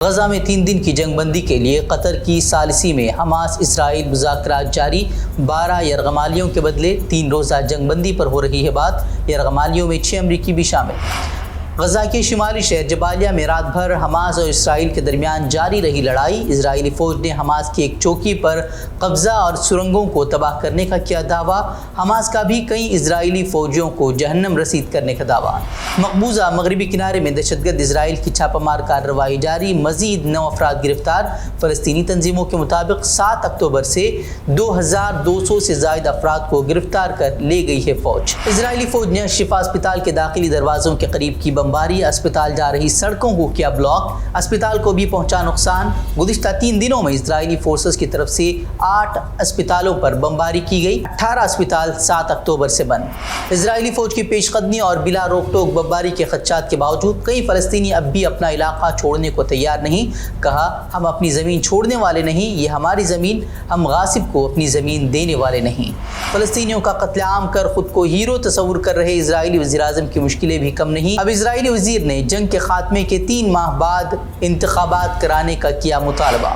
غزہ میں 3 دن کی جنگ بندی کے لیے قطر کی ثالثی میں حماس اسرائیل مذاکرات جاری۔ 12 یرغمالیوں کے بدلے 3 روزہ جنگ بندی پر ہو رہی ہے بات۔ یرغمالیوں میں 6 امریکی بھی شامل۔ غزہ کے شمالی شہر جبالیہ میں رات بھر حماس اور اسرائیل کے درمیان جاری رہی لڑائی۔ اسرائیلی فوج نے حماس کی ایک چوکی پر قبضہ اور سرنگوں کو تباہ کرنے کا کیا دعویٰ۔ حماس کا بھی کئی اسرائیلی فوجیوں کو جہنم رسید کرنے کا دعویٰ۔ مقبوضہ مغربی کنارے میں دہشت گرد اسرائیل کی چھاپہ مار کارروائی جاری، مزید 9 افراد گرفتار۔ فلسطینی تنظیموں کے مطابق 7 اکتوبر سے 2200 سے زائد افراد کو گرفتار کر لے گئی ہے فوج۔ اسرائیلی فوج نے شفا اسپتال کے داخلی دروازوں کے قریب کی بمباری، اسپتال جا رہی سڑکوں کو کیا بلاک، اسپتال کو بھی پہنچا نقصان۔ گزشتہ 3 دنوں میں اسرائیلی فورسز کی طرف سے 8 اسپتالوں پر بمباری کی گئی، 18 اسپتال 7 اکتوبر سے بند۔ اسرائیلی فوج کی پیش قدمی اور بلا روک ٹوک بمباری کے خدشات کے باوجود کئی فلسطینی اب بھی اپنا علاقہ چھوڑنے کو تیار نہیں۔ کہا، ہم اپنی زمین چھوڑنے والے نہیں، یہ ہماری زمین، ہم غاصب کو اپنی زمین دینے والے نہیں۔ فلسطینیوں کا قتل عام کر خود کو ہیرو تصور کر رہے اسرائیلی وزیراعظم کی مشکلیں بھی کم نہیں۔ اب اسرائیلی وزیر نے جنگ کے خاتمے کے 3 ماہ بعد انتخابات کرانے کا کیا مطالبہ۔